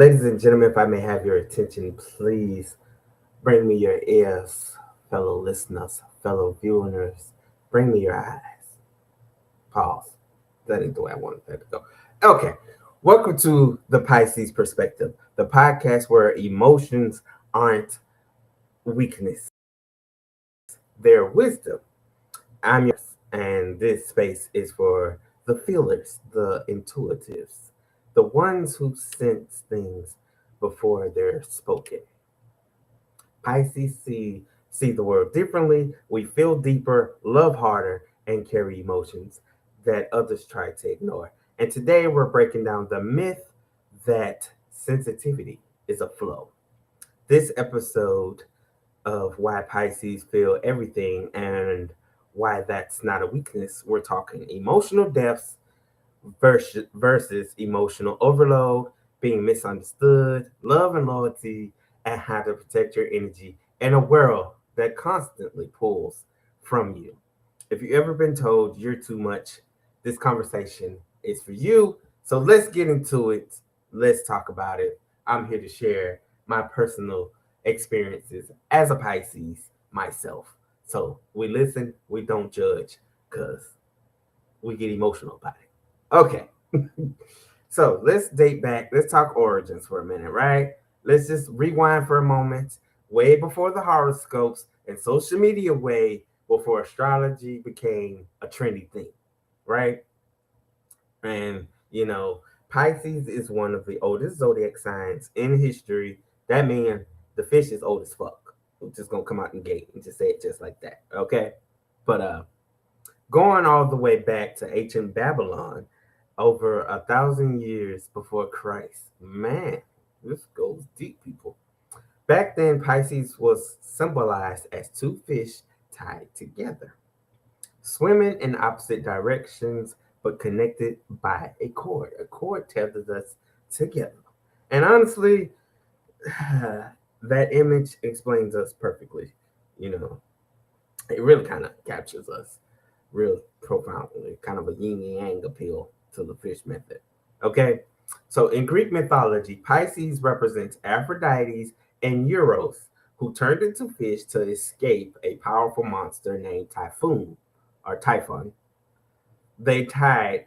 Ladies and gentlemen, if I may have your attention, please bring me your ears, fellow listeners, fellow viewers. Bring me your eyes. Pause. That ain't the way I wanted that to go. Okay. Welcome to the Pisces Perspective, the podcast where emotions aren't weakness, they're wisdom. I'm your and this space is for the feelers, the intuitives, the ones who sense things before they're spoken. Pisces see the world differently. We feel deeper, love harder, and carry emotions that others try to ignore. And today we're breaking down the myth that sensitivity is a flow. This episode of why Pisces feel everything and why that's not a weakness. We're talking emotional depths versus emotional overload, being misunderstood, love and loyalty, and how to protect your energy in a world that constantly pulls from you. If you've ever been told you're too much, this conversation is for you. So let's get into it. Let's talk about it. I'm here to share my personal experiences as a Pisces myself. So we listen, we don't judge, because we get emotional about it. Okay. So let's date back. Let's talk origins for a minute, right? Let's just rewind for a moment. Way before the horoscopes and social media, way before astrology became a trendy thing, right? And Pisces is one of the oldest zodiac signs in history. That means the fish is old as fuck. We're just gonna come out and gate and just say it just like that, okay? But going all the way back to ancient Babylon, over 1,000 years before Christ. Man, this goes deep, people. Back then, Pisces was symbolized as two fish tied together, swimming in opposite directions but connected by a cord. A cord tethers us together. And honestly, that image explains us perfectly. You know, it really kind of captures us real profoundly, kind of a yin and yang appeal to the fish method. Okay, so in Greek mythology, Pisces represents Aphrodite's and Eros, who turned into fish to escape a powerful monster named Typhoon or Typhon. They tied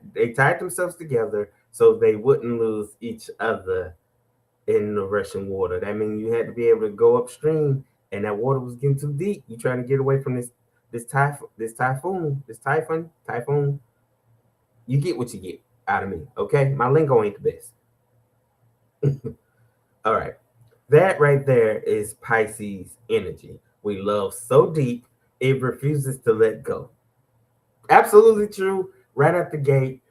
themselves together so they wouldn't lose each other in the rushing water. That means you had to be able to go upstream, and that water was getting too deep. You trying to get away from this typhoon. You get what you get out of me. Okay, my lingo ain't the best. All right, that right there is Pisces energy. We love so deep it refuses to let go. Absolutely true. Right at the gate,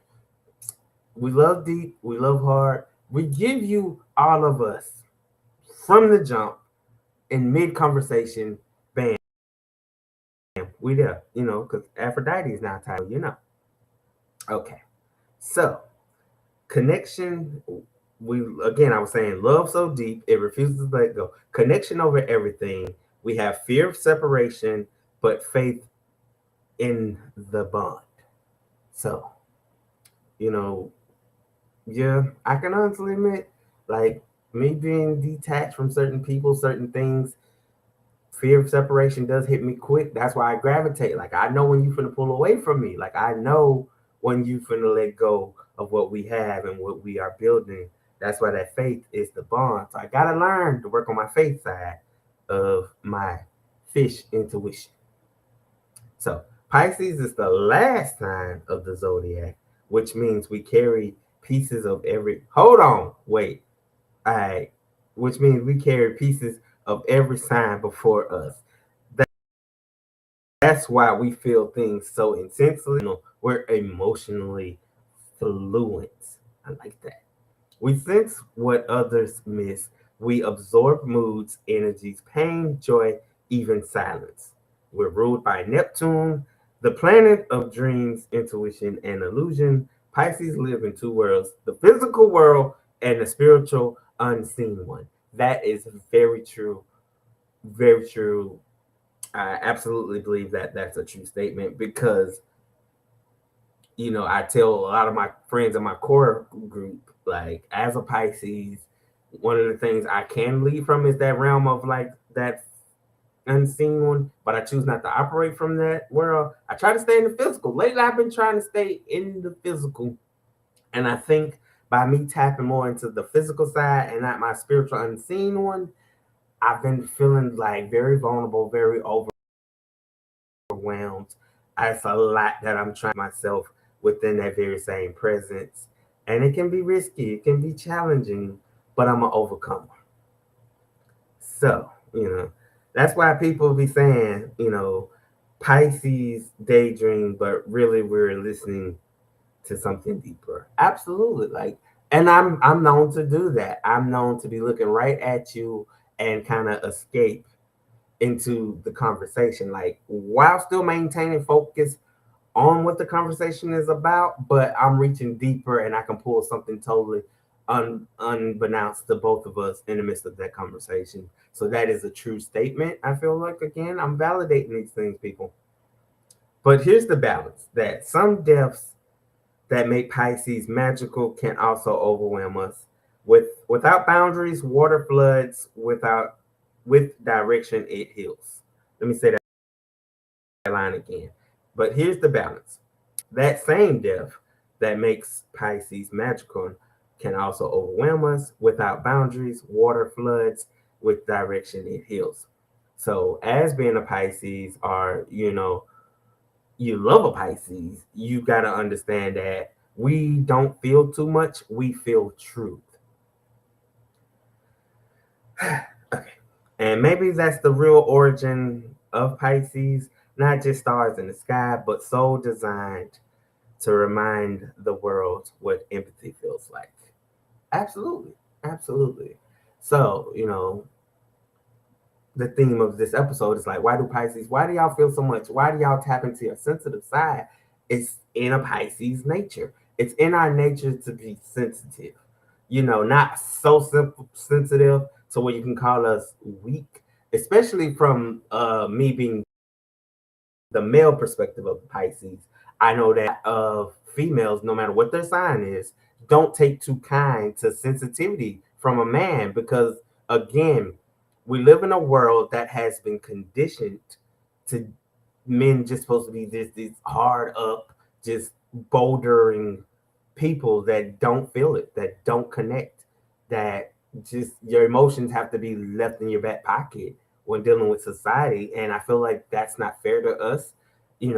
we love deep. We love hard. We give you all of us from the jump in mid conversation. Bam, we there. Because Aphrodite is now titled. Okay, so connection. We again, I was saying, love so deep it refuses to let go. Connection over everything. We have fear of separation, but faith in the bond. So, you know, yeah, I can honestly admit, like me being detached from certain people, certain things, fear of separation does hit me quick. That's why I gravitate. Like I know when you finna pull away from me. Like I know when you finna let go of what we have and what we are building. That's why that faith is the bond. So I gotta learn to work on my faith side of my fish intuition. So Pisces is the last sign of the zodiac, which means we carry pieces of every. Hold on, wait. All right, which means we carry pieces of every sign before us. That's why we feel things so intensely. We're emotionally fluent. I like that. We sense what others miss. We absorb moods, energies, pain, joy, even silence. We're ruled by Neptune, the planet of dreams, intuition, and illusion. Pisces live in two worlds, the physical world and the spiritual, unseen one. That is very true. Very true. I absolutely believe that that's a true statement because I tell a lot of my friends in my core group, like as a Pisces, one of the things I can lead from is that realm of like that unseen one, but I choose not to operate from that world. I try to stay in the physical. Lately, I've been trying to stay in the physical, and I think by me tapping more into the physical side and not my spiritual unseen one, I've been feeling like very vulnerable, very overwhelmed. It's a lot that I'm trying myself within that very same presence, and it can be risky, it can be challenging, but I'm an overcomer. So, that's why people be saying, Pisces daydream, but really we're listening to something deeper. Absolutely. Like, and I'm known to do that. I'm known to be looking right at you and kind of escape into the conversation, like while still maintaining focus on what the conversation is about, but I'm reaching deeper and I can pull something totally unbeknownst to both of us in the midst of that conversation. So that is a true statement. I feel like, again, I'm validating these things, people. But here's the balance that some depths that make Pisces magical can also overwhelm us. Without boundaries, water floods. With direction, it heals. Let me say that line again. But here's the balance. That same depth that makes Pisces magical can also overwhelm us. Without boundaries, water floods. With direction, it heals. So, as being a Pisces, or you love a Pisces, you got to understand that we don't feel too much, we feel truth. Okay. And maybe that's the real origin of Pisces, not just stars in the sky, but soul designed to remind the world what empathy feels like. Absolutely. Absolutely. So, the theme of this episode is like, why do Pisces, why do y'all feel so much? Why do y'all tap into your sensitive side? It's in a Pisces nature. It's in our nature to be sensitive, not so sensitive to where you can call us weak, especially from me being the male perspective of Pisces. I know that of females, no matter what their sign is, don't take too kind to sensitivity from a man because, again, we live in a world that has been conditioned to men just supposed to be this these hard up, just bouldering people that don't feel it, that don't connect, that just your emotions have to be left in your back pocket when dealing with society. And I feel like that's not fair to us, and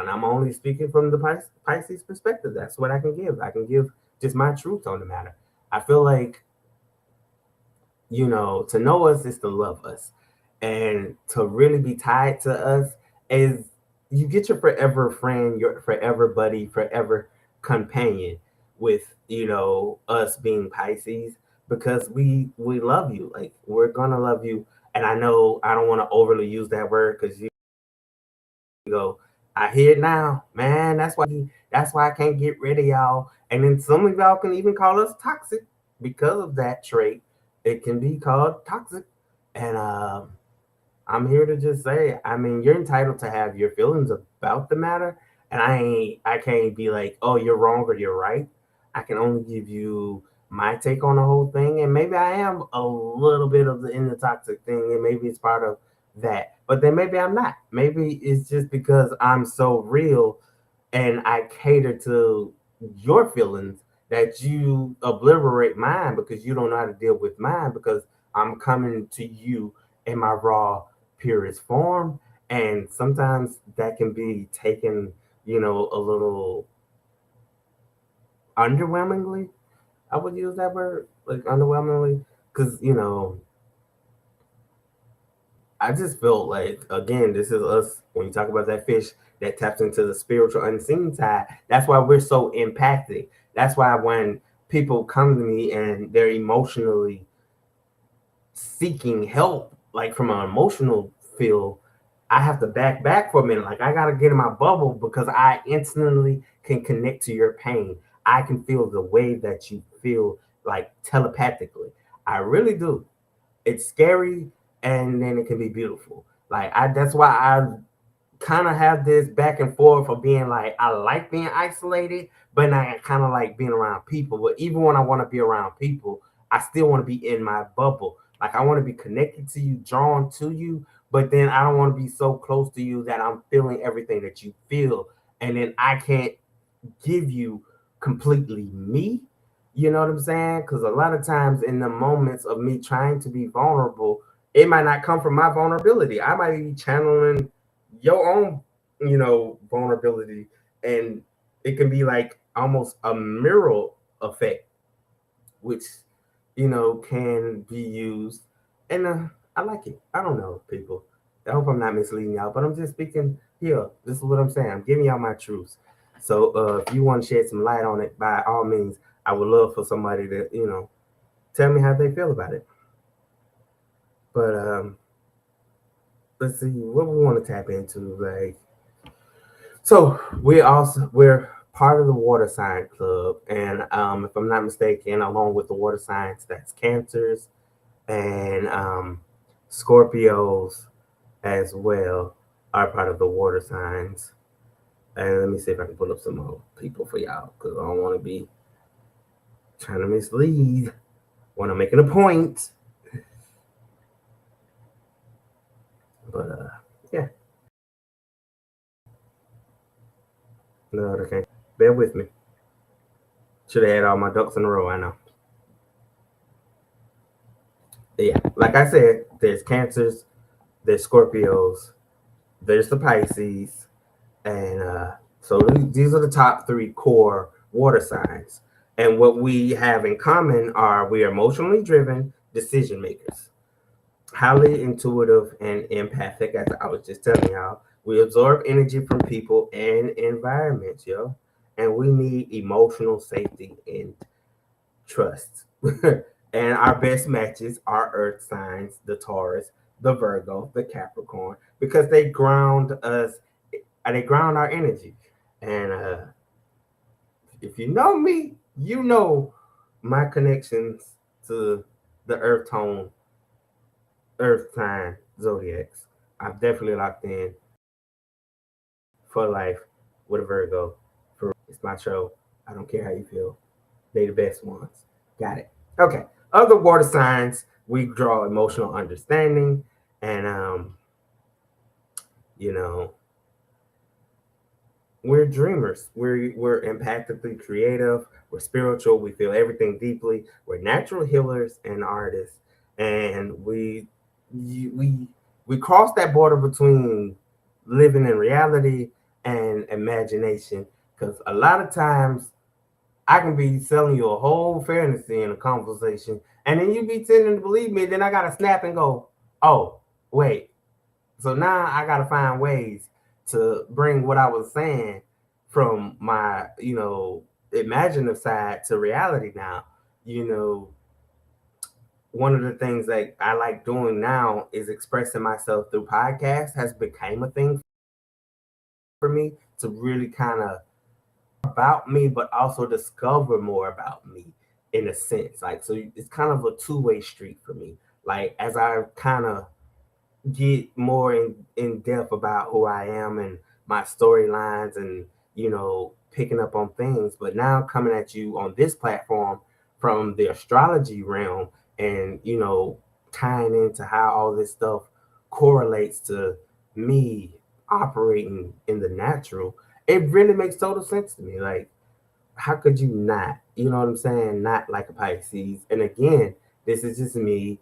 I'm only speaking from the Pisces perspective. That's what I can give. I can give just my truth on the matter. I feel like, to know us is to love us. And to really be tied to us is you get your forever friend, your forever buddy, forever companion with, us being Pisces because we love you. Like we're gonna love you. And I know I don't want to overly use that word because you go, I hear it now, man. That's why I can't get rid of y'all. And then some of y'all can even call us toxic because of that trait. It can be called toxic. And I'm here to just say, I mean, you're entitled to have your feelings about the matter. And I can't be like, oh, you're wrong or you're right. I can only give you my take on the whole thing. And maybe I am a little bit of the in the toxic thing, and maybe it's part of that. But then maybe I'm not. Maybe it's just because I'm so real and I cater to your feelings that you obliterate mine because you don't know how to deal with mine because I'm coming to you in my raw, purest form. And sometimes that can be taken, a little underwhelmingly. I would use that word, like underwhelmingly, because, I just feel like, again, this is us when you talk about that fish that taps into the spiritual unseen side. That's why we're so impacted. That's why when people come to me and they're emotionally seeking help, like from an emotional field, I have to back for a minute. Like I gotta get in my bubble because I instantly can connect to your pain. I can feel the way that you feel, like telepathically. I really do. It's scary and then it can be beautiful. Like that's why I kind of have this back and forth of being like I like being isolated, but I kind of like being around people. But even when I want to be around people, I still want to be in my bubble. Like I want to be connected to you, drawn to you, but then I don't want to be so close to you that I'm feeling everything that you feel. And then I can't give you completely me. You know what I'm saying? Because a lot of times in the moments of me trying to be vulnerable, it might not come from my vulnerability. I might be channeling your own, vulnerability. And it can be like almost a mirror effect, which, can be used. And I like it. I don't know, people. I hope I'm not misleading y'all, but I'm just speaking here. This is what I'm saying. I'm giving y'all my truths. So if you want to shed some light on it, by all means, I would love for somebody to, tell me how they feel about it. But let's see what we want to tap into. Like, so we're part of the water sign club, and if I'm not mistaken, along with the water signs, that's Cancers and Scorpios as well are part of the water signs. And let me see if I can pull up some more people for y'all because I don't want to be trying to mislead when I'm making a point. But yeah. No, okay. Bear with me. Should have had all my ducks in a row, I know. Yeah, like I said, there's Cancers, there's Scorpios, there's the Pisces, and so these are the top three core water signs. And what we have in common are we are emotionally driven decision makers, highly intuitive and empathic, as I was just telling y'all. We absorb energy from people and environments, yo. And we need emotional safety and trust. And our best matches are earth signs, the Taurus, the Virgo, the Capricorn, because they ground us, they ground our energy. And if you know me, you know my connections to the earth tone, earth sign zodiacs. I'm definitely locked in for life with a Virgo. It's my show. I don't care how you feel. They the best ones. Got it. Okay. Other water signs, we draw emotional understanding, and you know, we're dreamers. We're empathically creative. We're spiritual. We feel everything deeply. We're natural healers and artists, and we we cross that border between living in reality and imagination. Because a lot of times I can be selling you a whole fantasy in a conversation, and then you be tending to believe me. Then I gotta snap and go, "Oh, wait." So now I gotta find ways to bring what I was saying from my, imaginative side to reality. Now, you know, one of the things that I like doing now is expressing myself through podcasts. Has become a thing for me to really kind of about me, but also discover more about me in a sense. Like, so it's kind of a two-way street for me. Like, as I kind of get more in depth about who I am and my storylines and, picking up on things, but now coming at you on this platform from the astrology realm and, tying into how all this stuff correlates to me operating in the natural, it really makes total sense to me. Like, how could you not, you know what I'm saying? Not like a Pisces. And again, this is just me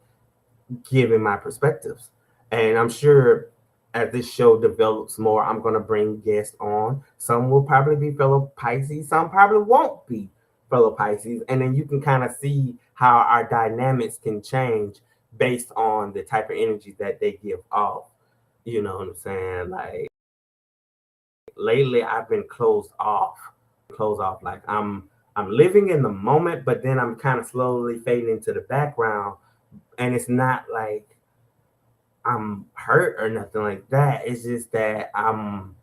giving my perspectives. And I'm sure as this show develops more, I'm going to bring guests on. Some will probably be fellow Pisces, some probably won't be fellow Pisces. And then you can kind of see how our dynamics can change based on the type of energy that they give off. You know what I'm saying? Like, lately I've been closed off. Like I'm living in the moment, but then I'm kind of slowly fading into the background. And it's not like I'm hurt or nothing like that. It's just that I'm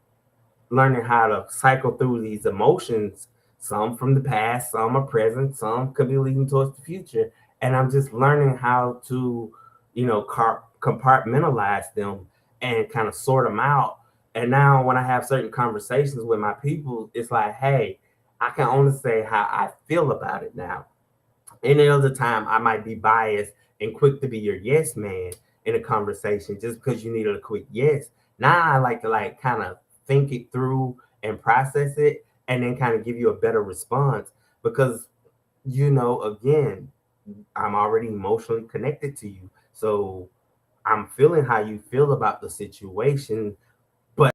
learning how to cycle through these emotions. Some from the past, some are present, some could be leading towards the future. And I'm just learning how to, compartmentalize them and kind of sort them out. And now when I have certain conversations with my people, it's like, hey, I can only say how I feel about it now. Any other time, I might be biased and quick to be your yes man in a conversation just because you needed a quick yes. Now I like to like kind of think it through and process it and then kind of give you a better response because again, I'm already emotionally connected to you. So I'm feeling how you feel about the situation, but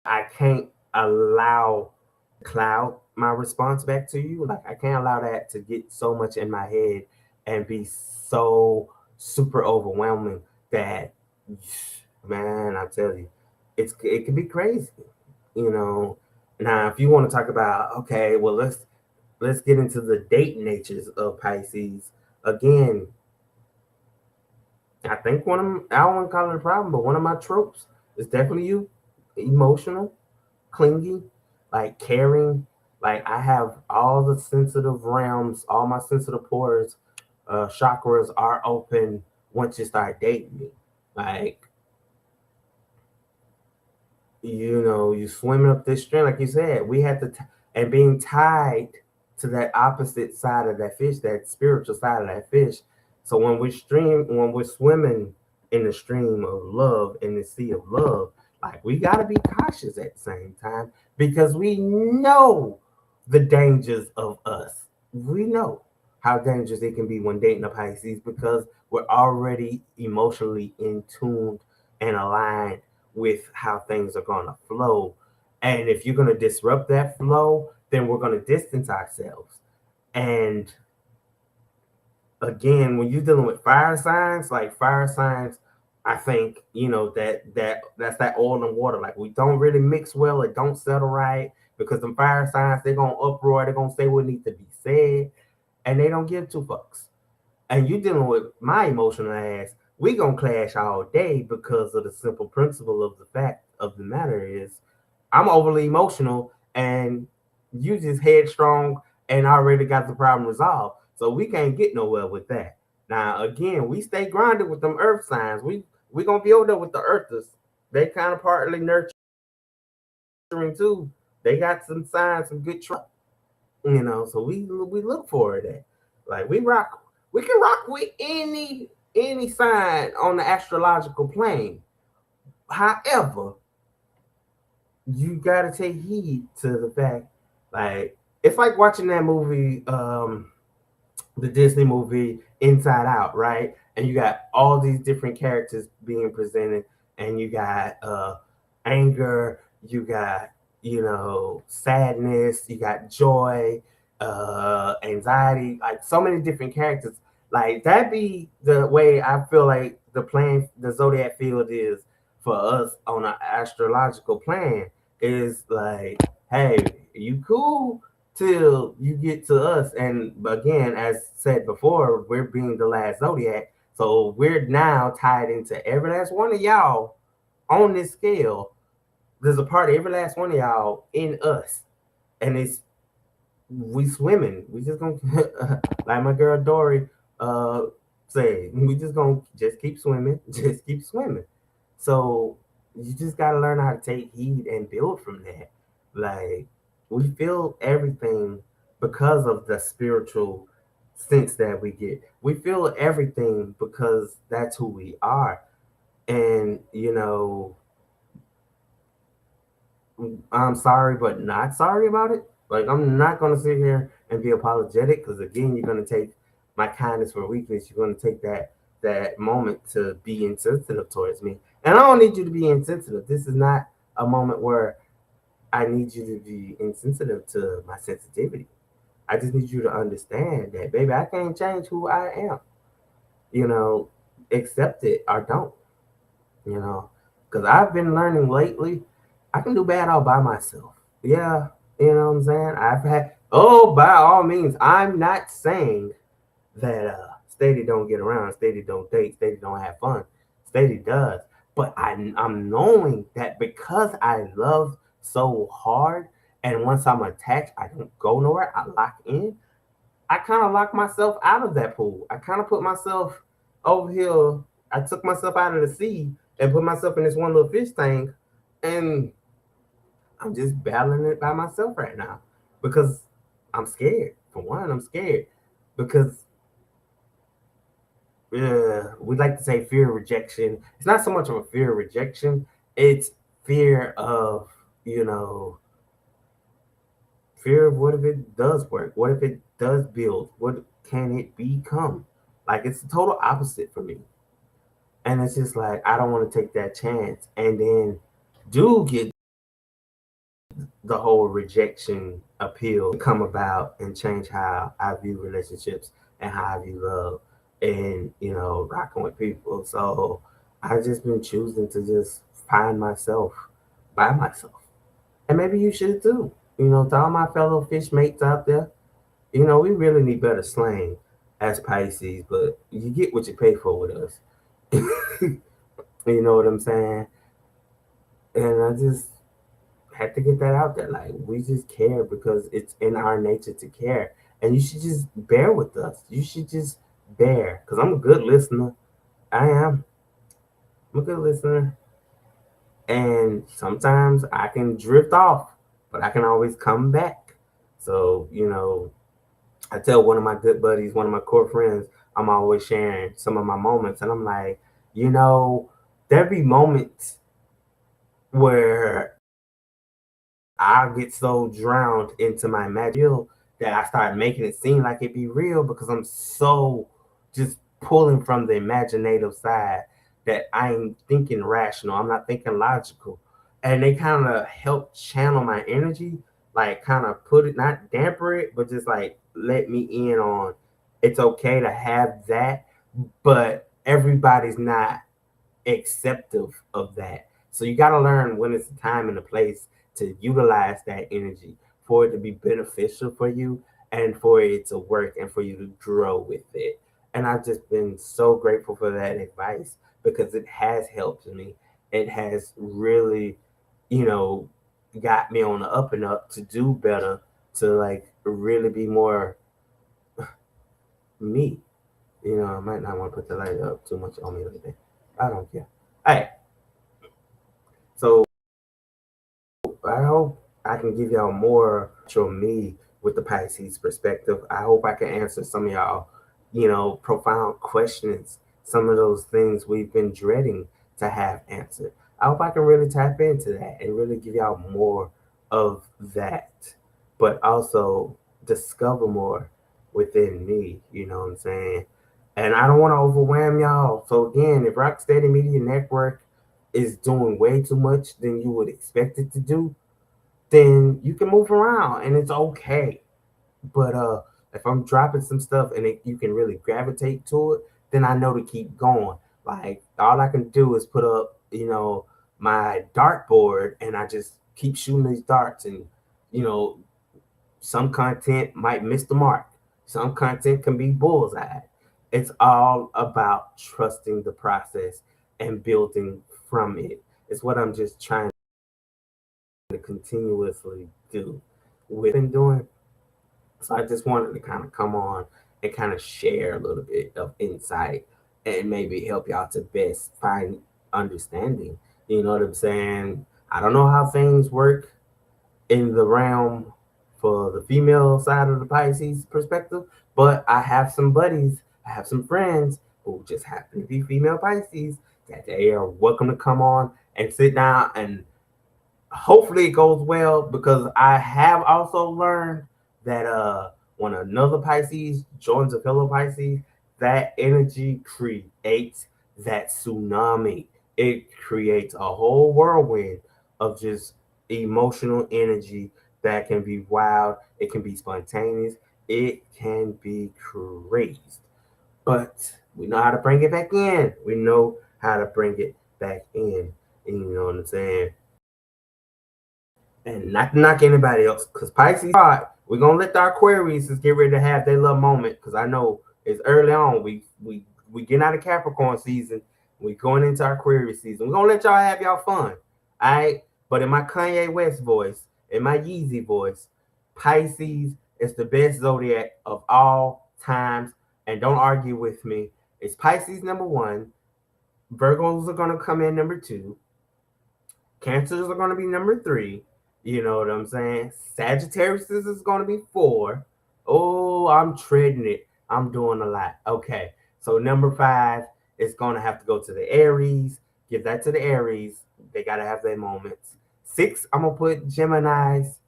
I can't allow cloud my response back to you. Like I can't allow that to get so much in my head and be so super overwhelming that man, I tell you, it can be crazy, you know. Now, if you want to talk about okay, well let's get into the date natures of Pisces. Again, I think I don't want to call it a problem, but one of my tropes is definitely you, emotional, clingy, like caring. Like I have all the sensitive realms, all my sensitive pores, chakras are open once you start dating me. Like you swimming up this stream, like you said, we had to, and being tied to that opposite side of that fish, that spiritual side of that fish. So when we're swimming in the stream of love, in the sea of love, like we got to be cautious at the same time because we know the dangers of us. We know how dangerous it can be when dating a Pisces because we're already emotionally in tune and aligned with how things are going to flow. And if you're going to disrupt that flow, then we're going to distance ourselves. And again, when you're dealing with fire signs, like fire signs, I think that's that oil and water. Like we don't really mix well, it don't settle right because them fire signs they're gonna uproar, they're gonna say what needs to be said, and they don't give two fucks. And you dealing with my emotional ass, we gonna clash all day because of the simple principle of the fact of the matter is I'm overly emotional and you just headstrong and already got the problem resolved. So we can't get nowhere with that. Now again, we stay grounded with them earth signs. We gonna be over there with the earthers. They kind of partly nurturing too. They got some signs, some good trust, so we look for it at. Like we can rock with any sign on the astrological plane. However, you gotta take heed to the fact, like it's like watching that movie, the Disney movie Inside Out, right? And you got all these different characters being presented, and you got anger, you got sadness, you got joy, anxiety, like so many different characters. Like that be the way I feel like the zodiac field is for us on an astrological plan. Is like, hey, you cool till you get to us. And again, as said before, we're being the last zodiac. So we're now tied into every last one of y'all on this scale. There's a part of every last one of y'all in us. And we swimming. We just gonna like my girl Dory say, we just gonna just keep swimming, just keep swimming. So you just gotta learn how to take heed and build from that. Like we feel everything because of the spiritual sense that we get. We feel everything because that's who we are. And I'm sorry, but not sorry about it. Like I'm not gonna sit here and be apologetic because again, you're gonna take my kindness for weakness. You're gonna take that moment to be insensitive towards me, and I don't need you to be insensitive. This is not a moment where I need you to be insensitive to my sensitivity. I just need you to understand that, baby, I can't change who I am. You know, accept it or don't. You know, because I've been learning lately, I can do bad all by myself. Yeah, you know what I'm saying? by all means, I'm not saying that Steady don't get around, Steady don't date, Steady don't have fun. Steady does. But I'm knowing that because I love so hard, and once I'm attached, I don't go nowhere, I lock in. I kind of locked myself out of that pool. I kind of put myself over here. I took myself out of the sea and put myself in this one little fish tank, and I'm just battling it by myself right now because I'm scared. For one, I'm scared. because we like to say fear of rejection. It's not so much of a fear of rejection, it's fear of, you know, fear of what if it does work? What if it does build? What can it become? Like, it's the total opposite for me. And it's just like, I don't want to take that chance. And then do get the whole rejection appeal come about and change how I view relationships and how I view love and, rocking with people. So I've just been choosing to just find myself by myself. And maybe you should too. To all my fellow fish mates out there, we really need better slang as Pisces, but you get what you pay for with us. You know what I'm saying? And I just had to get that out there. Like, we just care because it's in our nature to care. And you should just bear with us. You should just bear. Because I'm a good listener. I am. I'm a good listener. And sometimes I can drift off, but I can always come back. So, I tell one of my good buddies, one of my core friends, I'm always sharing some of my moments. And I'm like, there be moments where I get so drowned into my magic that I start making it seem like it be real because I'm so just pulling from the imaginative side that I'm thinking rational. I'm not thinking logical. And they kind of help channel my energy, like kind of put it, not damper it, but just like let me in on it's okay to have that, but everybody's not acceptive of that. So you got to learn when it's the time and the place to utilize that energy for it to be beneficial for you and for it to work and for you to grow with it. And I've just been so grateful for that advice because it has helped me. It has really, you know, got me on the up and up to do better, to like really be more me. I might not want to put the light up too much on me like that. I don't care. Hey, so I hope I can give y'all more from me with the Pisces perspective. I hope I can answer some of y'all, profound questions, some of those things we've been dreading to have answered. I hope I can really tap into that and really give y'all more of that, but also discover more within me, you know what I'm saying? And I don't want to overwhelm y'all. So again, if Rocksteady Media Network is doing way too much than you would expect it to do, then you can move around and it's okay. But if I'm dropping some stuff and you can really gravitate to it, then I know to keep going. Like, all I can do is put up, my dartboard and I just keep shooting these darts, and you know, some content might miss the mark. Some content can be bullseye. It's all about trusting the process and building from it. It's what I'm just trying to continuously do. We've been doing. So I just wanted to kind of come on and kind of share a little bit of insight and maybe help y'all to best find understanding. You know what I'm saying? I don't know how things work in the realm for the female side of the Pisces perspective, but I have some buddies, I have some friends who just happen to be female Pisces that they are welcome to come on and sit down, and hopefully it goes well, because I have also learned that when another Pisces joins a fellow Pisces, that energy creates that tsunami. It creates a whole whirlwind of just emotional energy that can be wild, it can be spontaneous, it can be crazy. But we know how to bring it back in. We know how to bring it back in. And you know what I'm saying? And not to knock anybody else, because Pisces, we're gonna let our Aquarius just get ready to have their little moment. Because I know it's early on. We getting out of Capricorn season. We going into our Aquarius season. We're gonna let y'all have y'all fun. All right. But in my Kanye West voice, in my Yeezy voice, Pisces is the best zodiac of all times. And don't argue with me. It's Pisces number one. Virgos are gonna come in number two. Cancers are going to be number three. You know what I'm saying? Sagittarius is going to be four. Oh, I'm treading it. I'm doing a lot. Okay. So number 5 is gonna have to go to the Aries. Give that to the Aries. They gotta have their moments. 6, I'm gonna put Gemini's.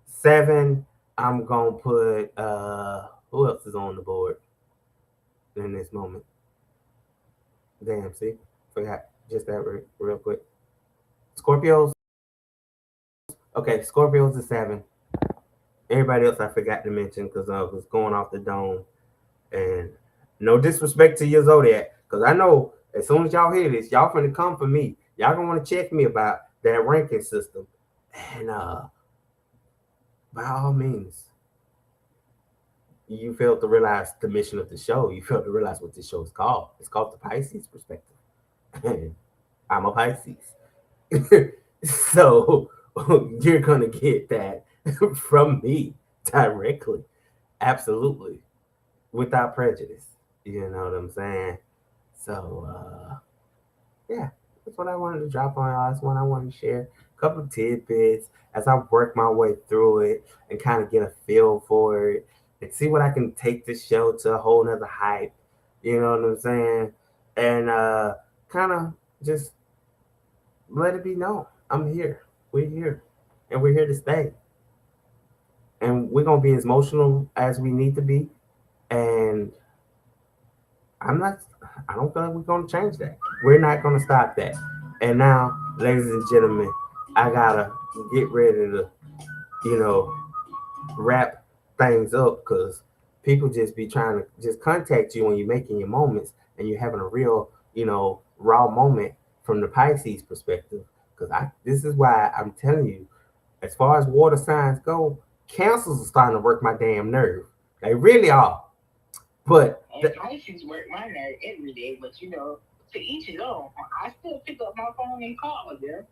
7, I'm gonna put who else is on the board in this moment? Damn, see? Forgot just that real quick. Scorpios. Okay, Scorpios is 7. Everybody else I forgot to mention because I was going off the dome. And no disrespect to your zodiac, because I know as soon as y'all hear this, y'all finna come for me. Y'all gonna want to check me about that ranking system. And by all means, you failed to realize the mission of the show. You failed to realize what this show is called. It's called the Pisces Perspective. And I'm a Pisces. So you're gonna get that from me directly. Absolutely. Without prejudice. You know what I'm saying? So yeah, that's what I wanted to drop on y'all. That's what I wanted to share. A couple of tidbits as I work my way through it and kind of get a feel for it and see what I can take this show to a whole nother hype. You know what I'm saying? And kind of just let it be known. I'm here. We're here. And we're here to stay. And we're gonna be as emotional as we need to be. And I don't feel like we're gonna change that. We're not gonna stop that. And now, ladies and gentlemen, I gotta get ready to, you know, wrap things up because people just be trying to just contact you when you're making your moments and you're having a real, raw moment from the Pisces perspective. Because this is why I'm telling you, as far as water signs go, cancers are starting to work my damn nerve. They really are. But Pisces work my nerve every day, but to each his own. I still pick up my phone and call them.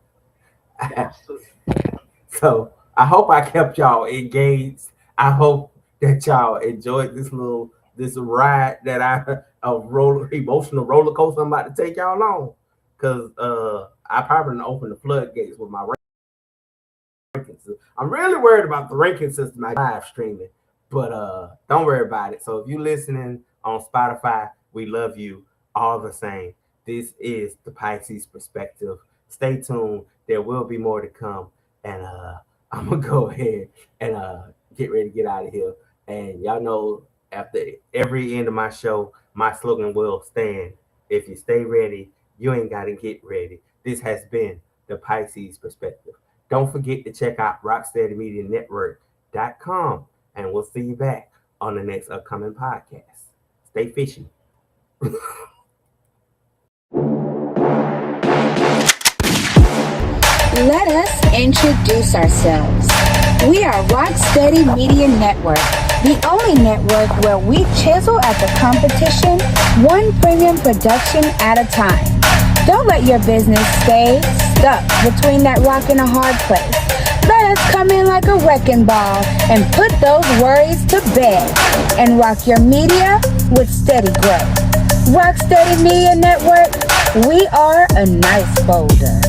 So I hope I kept y'all engaged. I hope that y'all enjoyed this ride that emotional roller coaster I'm about to take y'all on. Cause I probably didn't open the floodgates with my ranking system. I'm really worried about the ranking system I live streaming. But don't worry about it. So if you're listening on Spotify, we love you all the same. This is the Pisces Perspective. Stay tuned. There will be more to come. And I'm going to go ahead and get ready to get out of here. And y'all know after every end of my show, my slogan will stand. If you stay ready, you ain't got to get ready. This has been the Pisces Perspective. Don't forget to check out rocksteadymedianetwork.com. And we'll see you back on the next upcoming podcast. Stay fishy. Let us introduce ourselves. We are Rocksteady Media Network, the only network where we chisel at the competition, one premium production at a time. Don't let your business stay stuck between that rock and a hard place. Let us come in like a wrecking ball and put those worries to bed and rock your media with steady growth. Rocksteady Media Network, we are a nice folder.